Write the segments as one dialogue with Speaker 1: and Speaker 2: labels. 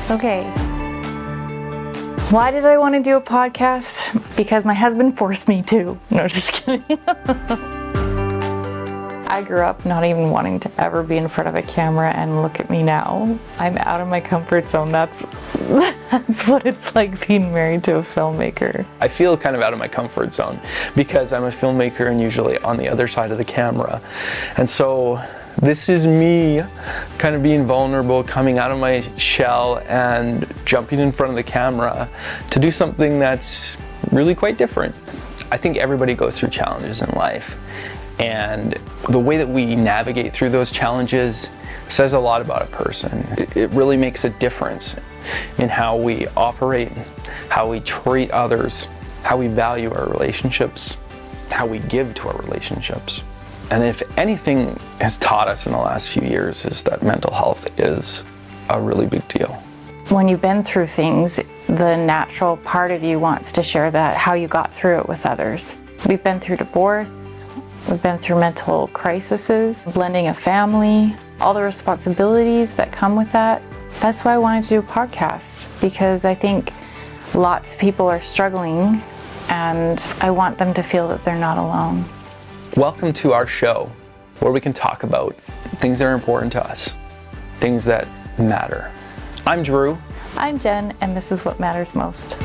Speaker 1: Okay. Why did I want to do a podcast? Because my husband forced me to. No, just kidding. I grew up not even wanting to ever be in front of a camera, and look at me now. I'm out of my comfort zone. That's what it's like being married to a filmmaker.
Speaker 2: I feel kind of out of my comfort zone because I'm a filmmaker and usually on the other side of the camera. And so this is me kind of being vulnerable, coming out of my shell and jumping in front of the camera to do something that's really quite different. I think everybody goes through challenges in life, and the way that we navigate through those challenges says a lot about a person. It really makes a difference in how we operate, how we treat others, how we value our relationships, how we give to our relationships. And if anything has taught us in the last few years is that mental health is a really big deal.
Speaker 1: When you've been through things, the natural part of you wants to share that, how you got through it with others. We've been through divorce, we've been through mental crises, blending a family, all the responsibilities that come with that. That's why I wanted to do a podcast, because I think lots of people are struggling and I want them to feel that they're not alone.
Speaker 2: Welcome to our show, where we can talk about things that are important to us, things that matter. I'm Drew.
Speaker 1: I'm Jen, and this is what matters most.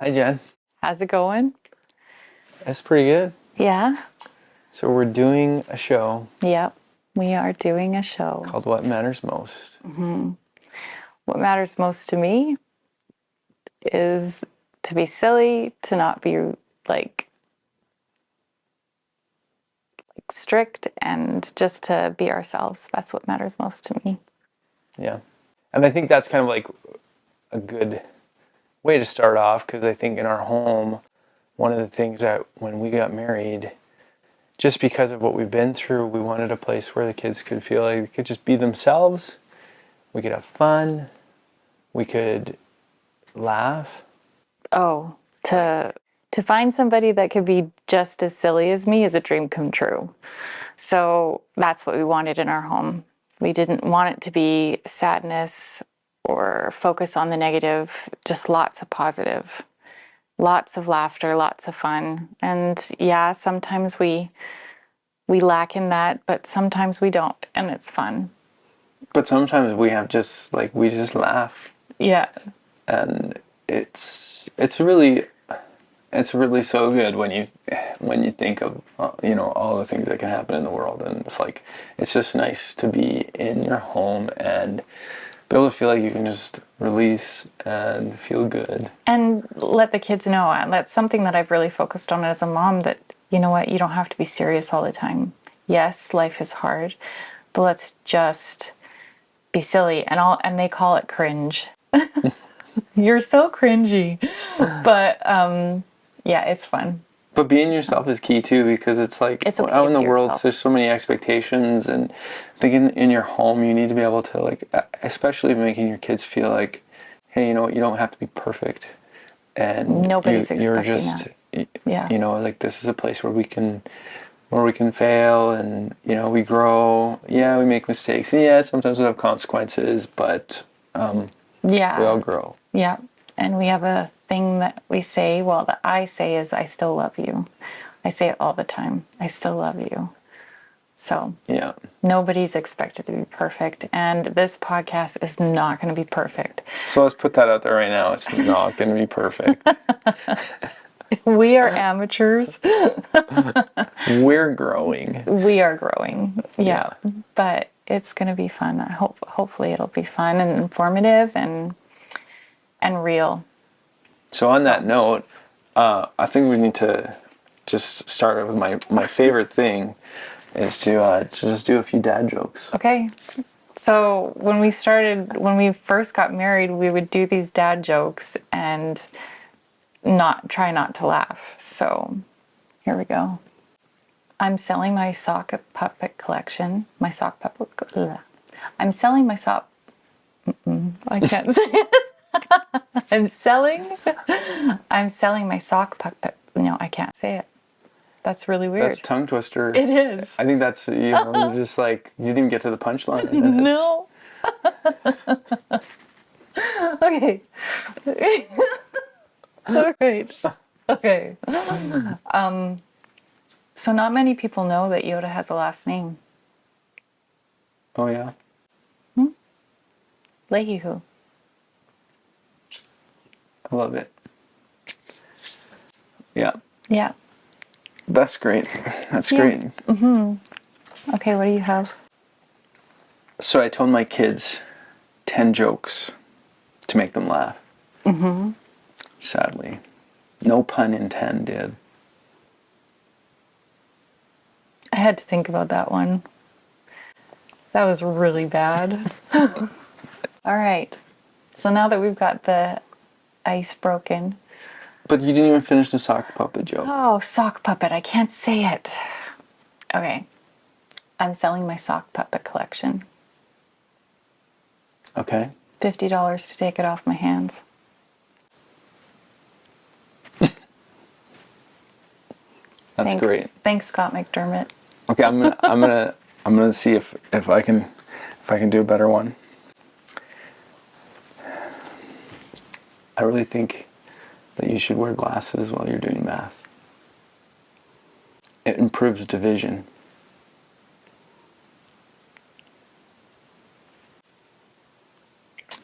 Speaker 2: Hi, Jen.
Speaker 1: How's it going?
Speaker 2: That's pretty good.
Speaker 1: Yeah?
Speaker 2: So we're doing a show.
Speaker 1: Yep, we are doing a show
Speaker 2: Called What Matters Most.
Speaker 1: Mm-hmm. What matters most to me is to be silly, to not be like strict, and just to be ourselves. That's what matters most to me.
Speaker 2: Yeah. And I think that's kind of like a good way to start off, because I think in our home, one of the things that when we got married, just because of what we've been through, we wanted a place where the kids could feel like they could just be themselves. We could have fun. We could laugh.
Speaker 1: Oh, to find somebody that could be just as silly as me is a dream come true. So that's what we wanted in our home. We didn't want it to be sadness or focus on the negative, just lots of positive, lots of laughter, lots of fun. And yeah, sometimes we lack in that, but sometimes we don't, and it's fun.
Speaker 2: But sometimes we have just like, we just laugh.
Speaker 1: Yeah.
Speaker 2: And it's really so good when you think of all the things that can happen in the world, and it's just nice to be in your home and be able to feel like you can just release and feel good. And
Speaker 1: let the kids know. That's something that I've really focused on as a mom, that, you know what, you don't have to be serious all the time. Yes, life is hard, but let's just be silly. And they call it cringe. You're so cringy. But yeah, it's fun.
Speaker 2: But being yourself is key too, because it's like
Speaker 1: it's okay
Speaker 2: out in the world, there's so many expectations, and I think in your home you need to be able to especially making your kids feel like, hey, you know what, you don't have to be perfect, and
Speaker 1: nobody's
Speaker 2: you're
Speaker 1: expecting
Speaker 2: just
Speaker 1: that. Yeah.
Speaker 2: This is a place where we can fail, and we grow. Yeah, we make mistakes, and yeah, sometimes we have consequences, but we all grow.
Speaker 1: Yeah. And we have a thing that we say, that I say, is I still love you. I say it all the time. I still love you. So
Speaker 2: yeah,
Speaker 1: nobody's expected to be perfect. And this podcast is not going to be perfect.
Speaker 2: So let's put that out there right now. It's not going to be perfect.
Speaker 1: We are amateurs.
Speaker 2: We're growing.
Speaker 1: We are growing. Yeah. But it's going to be fun. Hopefully it'll be fun and informative and real.
Speaker 2: So on that note, I think we need to just start with my favorite thing is to just do a few dad jokes.
Speaker 1: Okay. So when we first got married, we would do these dad jokes and try not to laugh. So here we go. I'm selling my sock puppet collection. I'm selling my sock. I can't say it. I'm selling my sock puppet. No, I can't say it. That's really weird.
Speaker 2: That's a tongue twister.
Speaker 1: It is.
Speaker 2: I think that's, you're just like, you didn't even get to the punchline.
Speaker 1: No. Okay. All right. Okay. So not many people know that Yoda has a last name.
Speaker 2: Oh, yeah?
Speaker 1: Leahy-hoo.
Speaker 2: I love it. Yeah.
Speaker 1: Yeah.
Speaker 2: That's great. That's
Speaker 1: Yeah.
Speaker 2: great.
Speaker 1: Okay, what do you have?
Speaker 2: So I told my kids 10 jokes to make them laugh. Sadly. No pun intended.
Speaker 1: I had to think about that one. That was really bad. All right. So now that we've got the ice broken.
Speaker 2: But you didn't even finish the sock puppet joke.
Speaker 1: Oh, sock puppet. I can't say it. Okay. I'm selling my sock puppet collection.
Speaker 2: Okay.
Speaker 1: $50 to take it off my hands.
Speaker 2: That's
Speaker 1: Thanks.
Speaker 2: great.
Speaker 1: Thanks, Scott McDermott.
Speaker 2: Okay, I'm gonna see if I can do a better one. I really think that you should wear glasses while you're doing math. It improves division.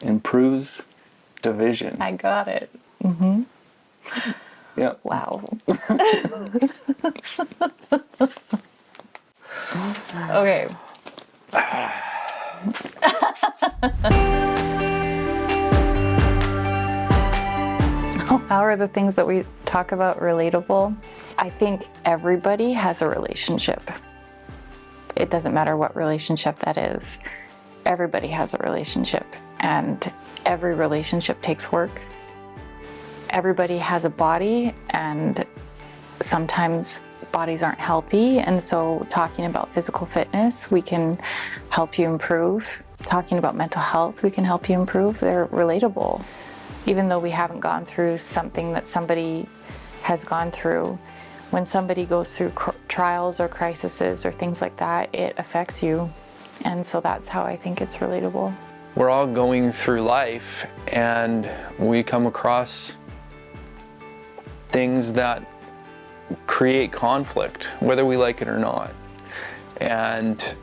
Speaker 2: Improves division.
Speaker 1: I got it.
Speaker 2: Yep.
Speaker 1: Wow. Okay. How are the things that we talk about relatable? I think everybody has a relationship. It doesn't matter what relationship that is. Everybody has a relationship, and every relationship takes work. Everybody has a body, and sometimes bodies aren't healthy, and so talking about physical fitness, we can help you improve. Talking about mental health, we can help you improve. They're relatable. Even though we haven't gone through something that somebody has gone through, when somebody goes through trials or crises or things like that, it affects you. And so that's how I think it's relatable.
Speaker 2: We're all going through life, and we come across things that create conflict, whether we like it or not. And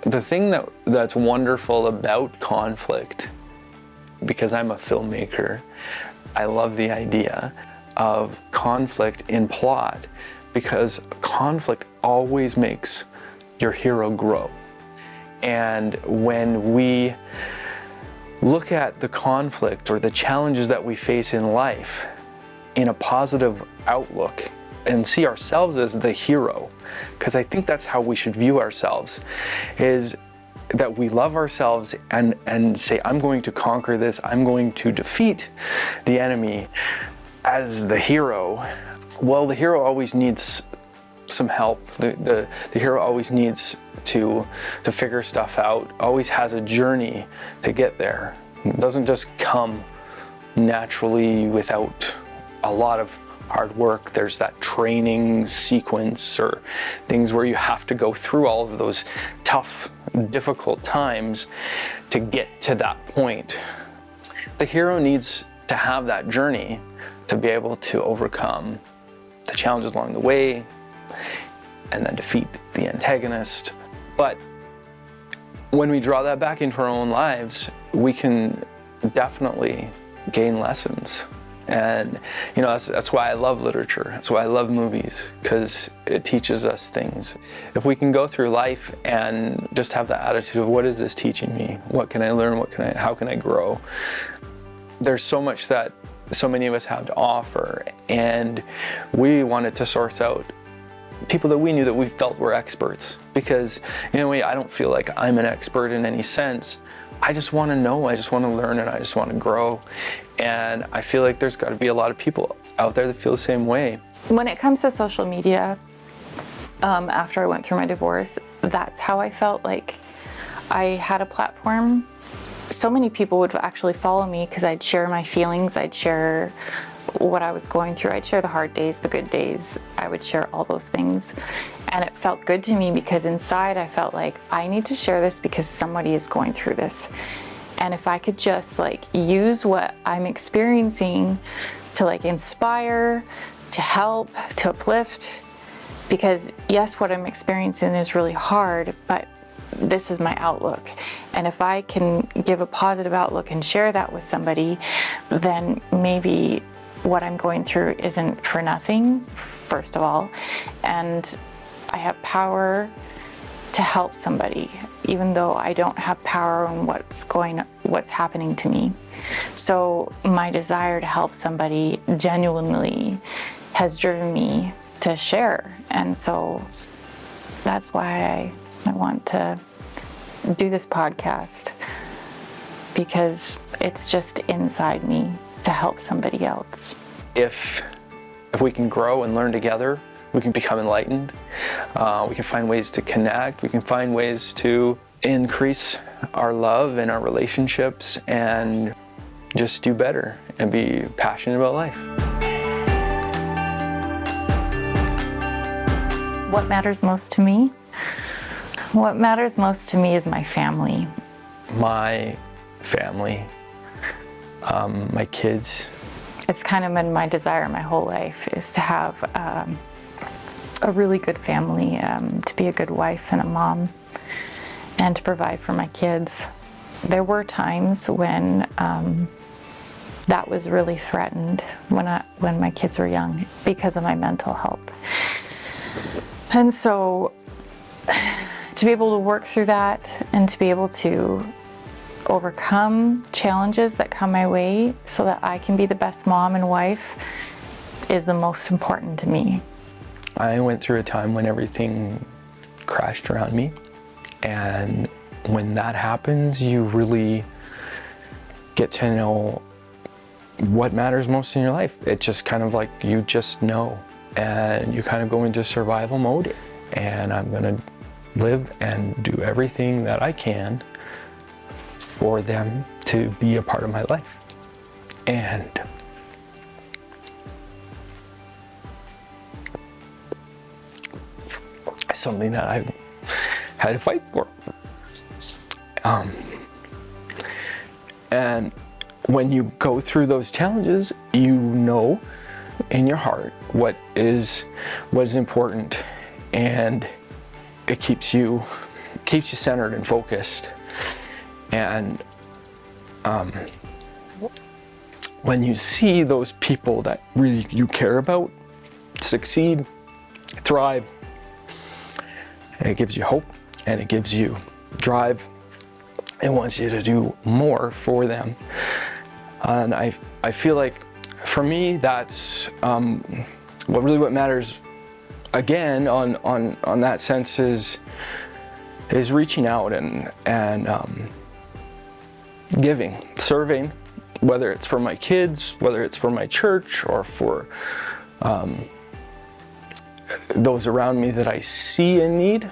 Speaker 2: the thing that's wonderful about conflict, because I'm a filmmaker, I love the idea of conflict in plot, because conflict always makes your hero grow. And when we look at the conflict or the challenges that we face in life in a positive outlook and see ourselves as the hero, because I think that's how we should view ourselves, is that we love ourselves and say, I'm going to conquer this, I'm going to defeat the enemy as the hero. Well, the hero always needs some help. The hero always needs to figure stuff out, always has a journey to get there. It doesn't just come naturally without a lot of hard work. There's that training sequence or things where you have to go through all of those tough, difficult times to get to that point. The hero needs to have that journey to be able to overcome the challenges along the way and then defeat the antagonist. But when we draw that back into our own lives, we can definitely gain lessons. And that's why I love literature. That's why I love movies, because it teaches us things. If we can go through life and just have the attitude of, what is this teaching me? What can I learn? How can I grow? There's so much that so many of us have to offer, and we wanted to source out people that we knew that we felt were experts, because in a way I don't feel like I'm an expert in any sense. I just want to know, I just want to learn, and I just want to grow. And I feel like there's got to be a lot of people out there that feel the same way.
Speaker 1: When it comes to social media, after I went through my divorce, that's how I felt like I had a platform. So many people would actually follow me because I'd share my feelings, I'd share what I was going through, I'd share the hard days, the good days, I would share all those things. And it felt good to me because inside I felt like I need to share this because somebody is going through this. And if I could just like use what I'm experiencing to like inspire, to help, to uplift, because yes, what I'm experiencing is really hard, but this is my outlook. And if I can give a positive outlook and share that with somebody, then maybe what I'm going through isn't for nothing, first of all. And I have power to help somebody, even though I don't have power on what's happening to me. So my desire to help somebody genuinely has driven me to share. And so that's why I want to do this podcast, because it's just inside me to help somebody else.
Speaker 2: If we can grow and learn together, we can become enlightened. We can find ways to connect. We can find ways to increase our love and our relationships and just do better and be passionate about life.
Speaker 1: What matters most to me? What matters most to me is my family.
Speaker 2: My family, my kids.
Speaker 1: It's kind of been my desire my whole life is to have a really good family, to be a good wife and a mom, and to provide for my kids. There were times when that was really threatened when my kids were young because of my mental health. And so to be able to work through that and to be able to overcome challenges that come my way so that I can be the best mom and wife is the most important to me.
Speaker 2: I went through a time when everything crashed around me, and when that happens, you really get to know what matters most in your life. It's just kind of like you just know, and you kind of go into survival mode, and I'm gonna live and do everything that I can for them to be a part of my life. And something that I had to fight for. And when you go through those challenges, you know in your heart what is important, and it keeps you centered and focused. And when you see those people that really you care about succeed, thrive, it gives you hope and it gives you drive. It wants you to do more for them. And I feel like for me that's what matters again on that sense is reaching out and giving, serving, whether it's for my kids, whether it's for my church, or for those around me that I see in need.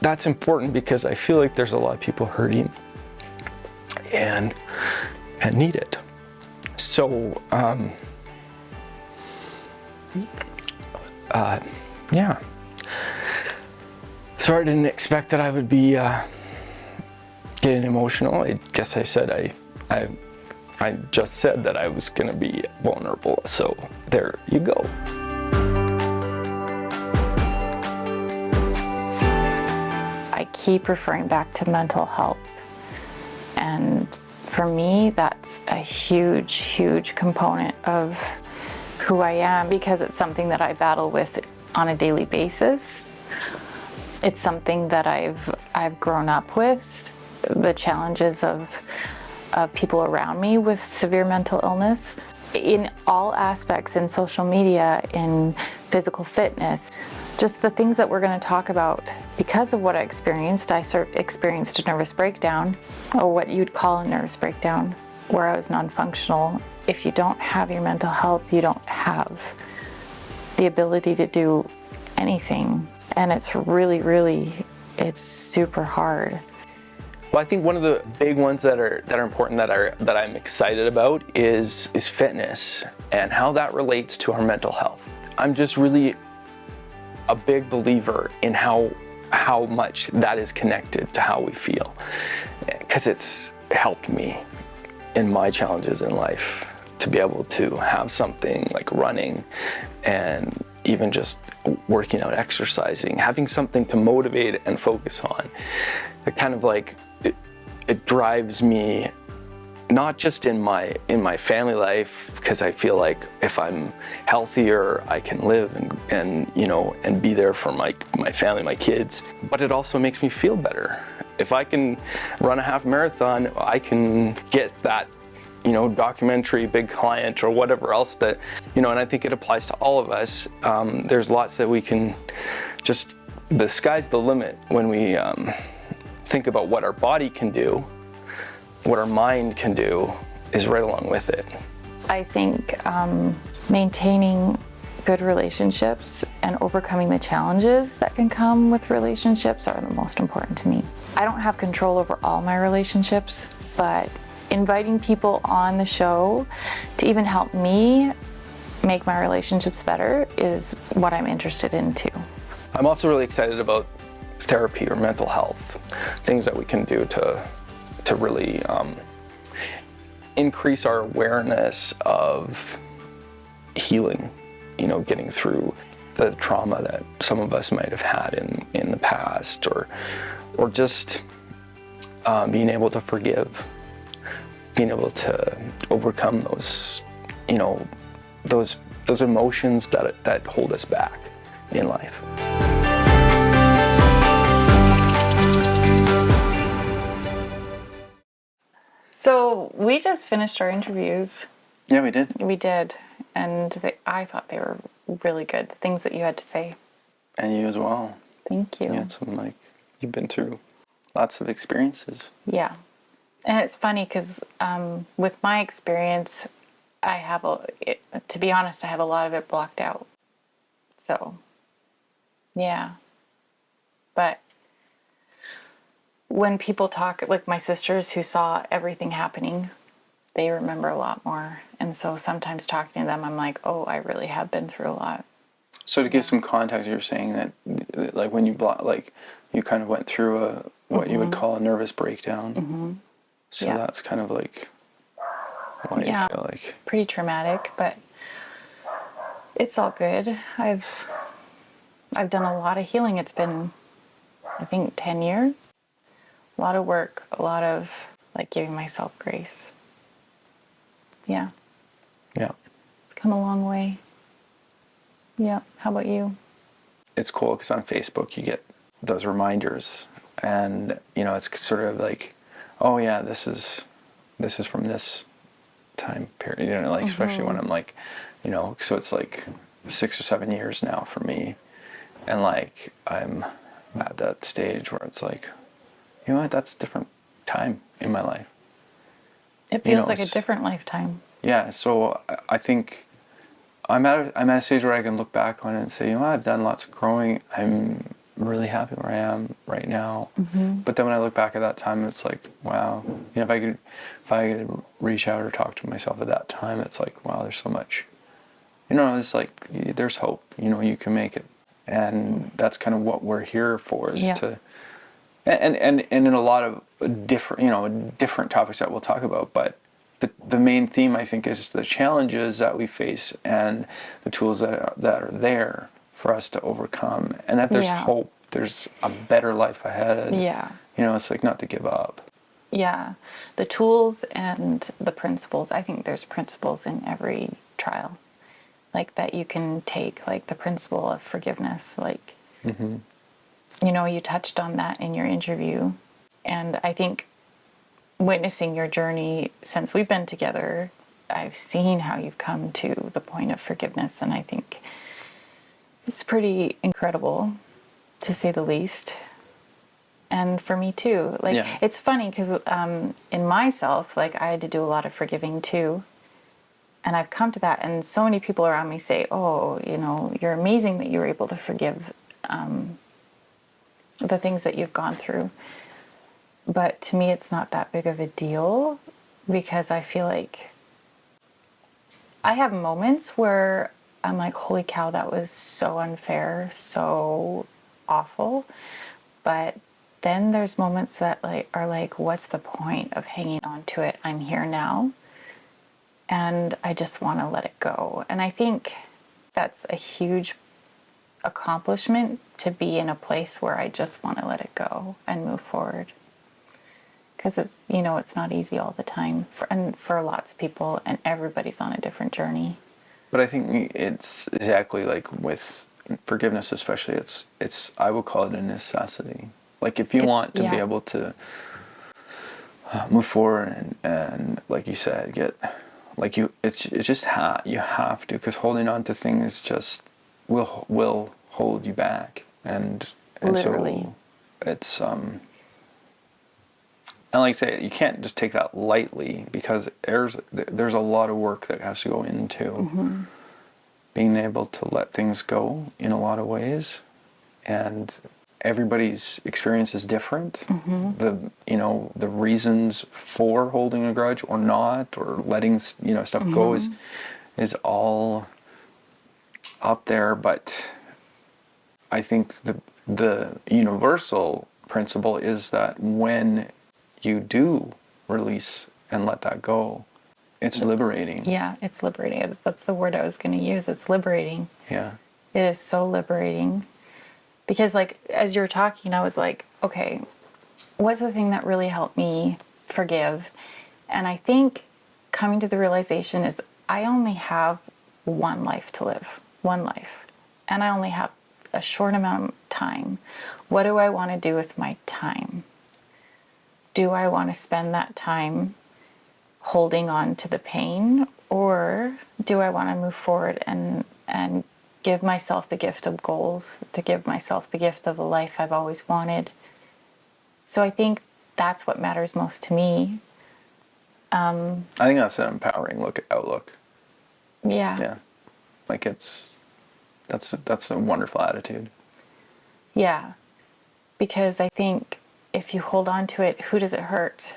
Speaker 2: That's important because I feel like there's a lot of people hurting and need it. So yeah. So I didn't expect that I would be getting emotional. I guess I said I just said that I was gonna be vulnerable, so there you go.
Speaker 1: I keep referring back to mental health, and for me that's a huge component of who I am, because it's something that I battle with on a daily basis. It's something that I've grown up with, the challenges of of people around me with severe mental illness in all aspects, in social media, in physical fitness, just the things that we're going to talk about. Because of what I experienced, experienced a nervous breakdown, or what you'd call a nervous breakdown, where I was non-functional. If you don't have your mental health, you don't have the ability to do anything. And it's really, it's super hard.
Speaker 2: Well, I think one of the big ones that are important that I'm excited about is fitness and how that relates to our mental health. I'm just really a big believer in how much that is connected to how we feel, because it's helped me in my challenges in life to be able to have something like running and even just working out, exercising, having something to motivate and focus on. It kind of like it drives me, not just in my family life, because I feel like if I'm healthier, I can live and be there for my family, my kids. But it also makes me feel better. If I can run a half marathon, I can get that, documentary big client or whatever else that, and I think it applies to all of us. There's lots that we can just, the sky's the limit when we think about what our body can do. What our mind can do is right along with it.
Speaker 1: I think maintaining good relationships and overcoming the challenges that can come with relationships are the most important to me. I don't have control over all my relationships, but inviting people on the show to even help me make my relationships better is what I'm interested in too.
Speaker 2: I'm also really excited about therapy or mental health, things that we can do to really increase our awareness of healing, getting through the trauma that some of us might have had in the past, or just being able to forgive, being able to overcome those, those emotions that hold us back in life.
Speaker 1: So we just finished our interviews.
Speaker 2: Yeah, we did.
Speaker 1: We did. And I thought they were really good, the things that you had to say.
Speaker 2: And you as well.
Speaker 1: Thank you.
Speaker 2: You had some, you've been through lots of experiences.
Speaker 1: Yeah. And it's funny because with my experience, to be honest, I have a lot of it blocked out. So, yeah. But when people talk, like my sisters who saw everything happening, they remember a lot more. And so sometimes talking to them, I'm like, oh, I really have been through a lot.
Speaker 2: So to give some context, you're saying that when you you kind of went through what you would call a nervous breakdown. Mm-hmm. So that's kind of what you feel like.
Speaker 1: Pretty traumatic, but it's all good. I've done a lot of healing. It's been, I think, 10 years. A lot of work, a lot of giving myself grace. Yeah.
Speaker 2: Yeah.
Speaker 1: It's come a long way. Yeah. How about you?
Speaker 2: It's cool because on Facebook you get those reminders, and it's sort of like, oh yeah, this is from this time period. Especially when I'm so it's 6 or 7 years now for me, and I'm at that stage where it's you know what, that's a different time in my life.
Speaker 1: It feels like a different lifetime.
Speaker 2: Yeah, so I think I'm at a stage where I can look back on it and say, I've done lots of growing. I'm really happy where I am right now. Mm-hmm. But then when I look back at that time, it's wow. If I could reach out or talk to myself at that time, it's wow, there's so much. It's there's hope. You can make it, and that's kind of what we're here for, is to. And in a lot of different topics that we'll talk about, but the main theme, I think, is the challenges that we face and the tools that are there for us to overcome, and that there's hope, there's a better life ahead.
Speaker 1: Yeah.
Speaker 2: It's not to give up.
Speaker 1: Yeah. The tools and the principles. I think there's principles in every trial, that you can take, the principle of forgiveness, You touched on that in your interview. And I think witnessing your journey since we've been together, I've seen how you've come to the point of forgiveness, and I think it's pretty incredible, to say the least. And for me too. Like,
Speaker 2: Yeah.
Speaker 1: it's funny because in myself, like, I had to do a lot of forgiving too. And I've come to that, and so many people around me say, oh, you know, you're amazing that you were able to forgive the things that you've gone through. But to me, it's not that big of a deal, because I feel like I have moments where I'm like, holy cow, that was so unfair, so awful. But then there's moments that are like, what's the point of hanging on to it? I'm here now, and I just want to let it go. And I think that's a huge accomplishment, to be in a place where I just want to let it go and move forward. Because, you know, it's not easy all the time, for lots of people, and everybody's on a different journey.
Speaker 2: But I think it's exactly like with forgiveness, especially, it's I would call it a necessity. Like, if you want to be able to move forward and like you said, it's just you have to, because holding on to things just will hold you back, and
Speaker 1: Literally.
Speaker 2: so it's and like I say, you can't just take that lightly, because there's a lot of work that has to go into being able to let things go in a lot of ways, and everybody's experience is different. The reasons for holding a grudge or not, or letting stuff go is all up there. But I think the universal principle is that when you do release and let that go, it's liberating.
Speaker 1: Yeah, it's liberating. That's the word I was going to use. It's liberating.
Speaker 2: Yeah.
Speaker 1: It is so liberating. Because, like, as you were talking, I was like, okay, what's the thing that really helped me forgive? And I think coming to the realization is, I only have one life to live, one life. And I only have a short amount of time. What do I want to do with my time? Do I want to spend that time holding on to the pain, or do I want to move forward and give myself the gift of goals, to give myself the gift of a life I've always wanted? So I think that's what matters most to me.
Speaker 2: I think that's an empowering outlook.
Speaker 1: Yeah.
Speaker 2: Yeah. Like, that's a wonderful attitude.
Speaker 1: Yeah. Because I think if you hold on to it, who does it hurt?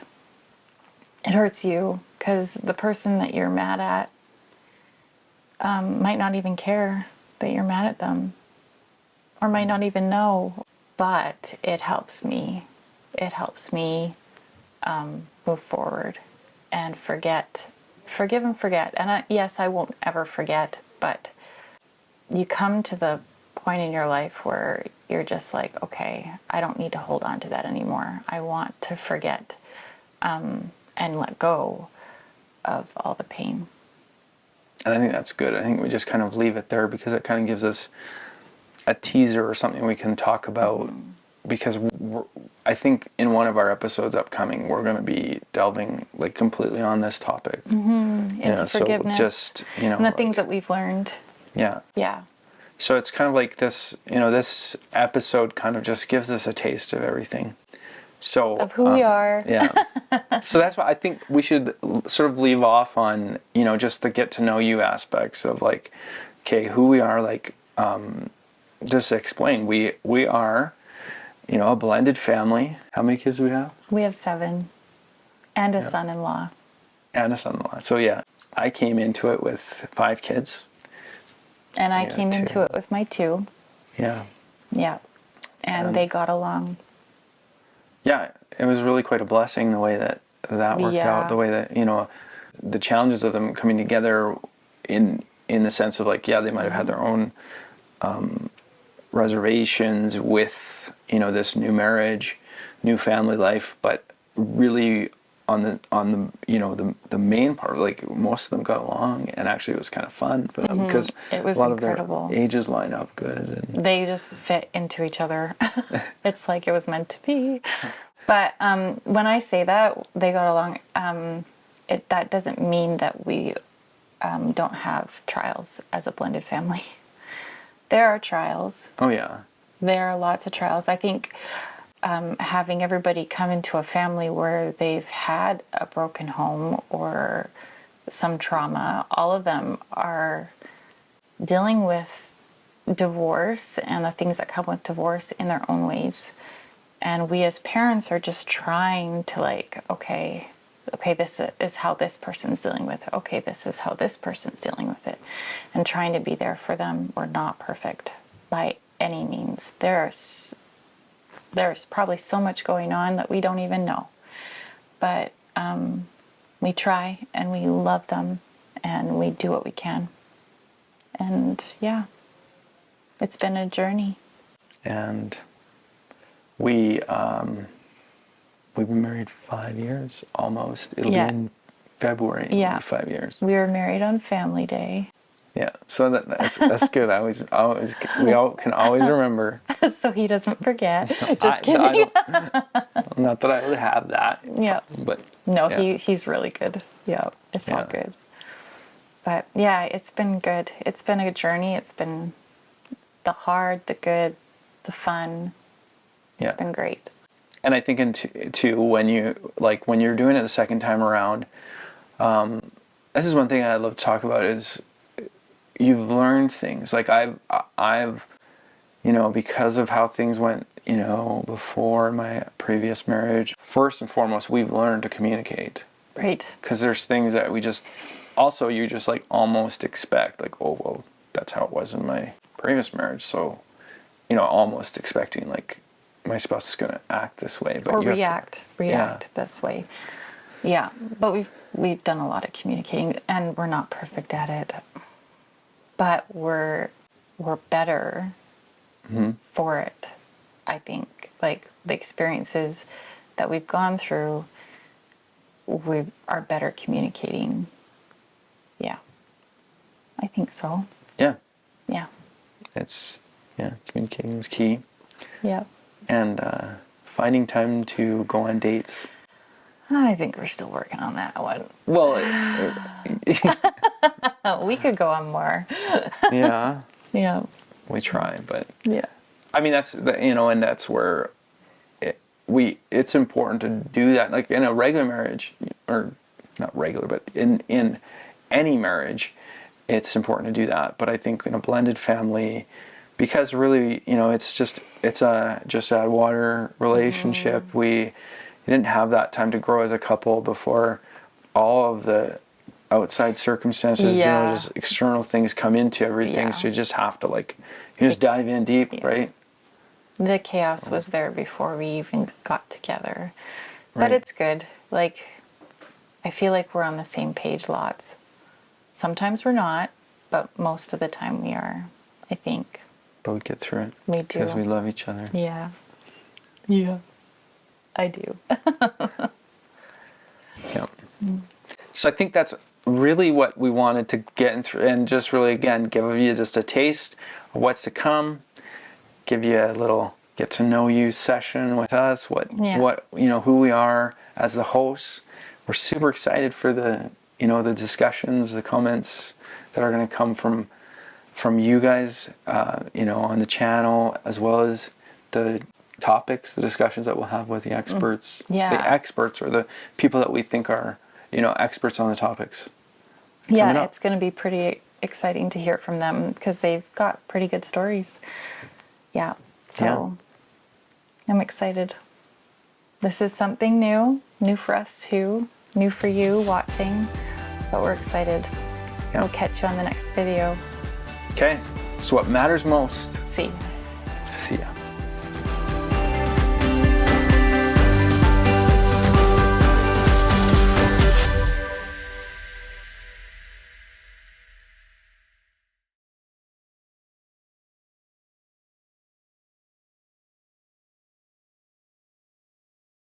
Speaker 1: It hurts you, because the person that you're mad at might not even care that you're mad at them, or might not even know. But it helps me. It helps me move forward and forgive and forget. And yes, I won't ever forget, but you come to the point in your life where you're just like, okay, I don't need to hold on to that anymore. I want to forget and let go of all the pain.
Speaker 2: And I think that's good. I think we just kind of leave it there, because it kind of gives us a teaser or something we can talk about. Because I think in one of our episodes upcoming, we're going to be delving like completely on this topic.
Speaker 1: Into forgiveness.
Speaker 2: So just,
Speaker 1: and the things that we've learned.
Speaker 2: Yeah.
Speaker 1: Yeah.
Speaker 2: So it's kind of like this, this episode kind of just gives us a taste of everything. So
Speaker 1: of who we are.
Speaker 2: Yeah. So that's why I think we should sort of leave off on, just the get to know you aspects of, like, okay, who we are, like, just to explain, we are, a blended family. How many kids do we have?
Speaker 1: We have 7. And a son-in-law.
Speaker 2: And a son-in-law. So yeah, I came into it with 5 kids.
Speaker 1: And I came into it with my 2.
Speaker 2: Yeah.
Speaker 1: Yeah. And they got along.
Speaker 2: Yeah, it was really quite a blessing the way that worked out, the way that, the challenges of them coming together in the sense of, like, they might have had their own reservations with, this new marriage, new family life, but really on the main part, like, most of them got along, and actually it was kind of fun for them, because
Speaker 1: it was
Speaker 2: a lot
Speaker 1: incredible.
Speaker 2: of their ages line up good. And
Speaker 1: they just fit into each other. It's like it was meant to be. But when I say that they got along, that doesn't mean that we don't have trials as a blended family. There are trials.
Speaker 2: Oh yeah.
Speaker 1: There are lots of trials. I think having everybody come into a family where they've had a broken home or some trauma, all of them are dealing with divorce and the things that come with divorce in their own ways. And we as parents are just trying to like, okay, this is how this person's dealing with it. Okay, this is how this person's dealing with it. And trying to be there for them. We're not perfect by any means. There's probably so much going on that we don't even know. But we try and we love them and we do what we can. And yeah, it's been a journey.
Speaker 2: And we've been married 5 years almost. It'll be in February.
Speaker 1: Yeah.
Speaker 2: 5 years.
Speaker 1: We were married on Family Day.
Speaker 2: Yeah, so that's good. We all can always remember.
Speaker 1: So he doesn't forget. Just kidding.
Speaker 2: Not that I would have that.
Speaker 1: Yeah.
Speaker 2: But
Speaker 1: no,
Speaker 2: yeah.
Speaker 1: he's really good. Yeah, it's all good. But yeah, it's been good. It's been a journey. It's been the hard, the good, the fun. It's been great.
Speaker 2: And I think too when you're doing it the second time around, this is one thing I'd love to talk about is you've learned things. Like I've because of how things went, before my previous marriage, first and foremost, we've learned to communicate.
Speaker 1: Right.
Speaker 2: Because there's things that you just like almost expect, like, oh, well, that's how it was in my previous marriage. So, almost expecting like my spouse is going to act this way. But
Speaker 1: or react this way. Yeah. But we've done a lot of communicating and we're not perfect at it. But we're better for it, I think. Like the experiences that we've gone through, we are better communicating. Yeah. I think so.
Speaker 2: Yeah.
Speaker 1: Yeah.
Speaker 2: Communicating is key.
Speaker 1: Yeah.
Speaker 2: And finding time to go on dates.
Speaker 1: I think we're still working on that one.
Speaker 2: Well,
Speaker 1: we could go on more.
Speaker 2: Yeah.
Speaker 1: Yeah.
Speaker 2: We try, but
Speaker 1: yeah.
Speaker 2: I mean, that's and that's where it's important to do that. Like in a regular marriage, or not regular, but in any marriage, it's important to do that. But I think in a blended family, because really, it's a just a water relationship.
Speaker 1: Mm-hmm.
Speaker 2: We didn't have that time to grow as a couple before all of the outside circumstances, just external things come into everything. So you just have to you just dive in deep, right?
Speaker 1: The chaos was there before we even got together.
Speaker 2: Right.
Speaker 1: But it's good. Like, I feel like we're on the same page lots. Sometimes we're not, but most of the time we are, I think.
Speaker 2: But we get through it.
Speaker 1: We do.
Speaker 2: Because we love each other.
Speaker 1: Yeah. Yeah. I do.
Speaker 2: Yeah. So I think that's really what we wanted to get through, and just really, again, give you just a taste of what's to come, give you a little get to know you session with us, what who we are as the hosts. We're super excited for the discussions, the comments that are going to come from you guys, on the channel, as well as the topics, the discussions that we'll have with the experts.
Speaker 1: Yeah.
Speaker 2: The experts, or the people that we think are, experts on the topics.
Speaker 1: Yeah, it's going to be pretty exciting to hear from them because they've got pretty good stories. Yeah, so I'm excited. This is something new for us too, new for you watching, but we're excited. Yeah. We'll catch you on the next video.
Speaker 2: Okay, so what matters most.
Speaker 1: See ya.
Speaker 2: See ya.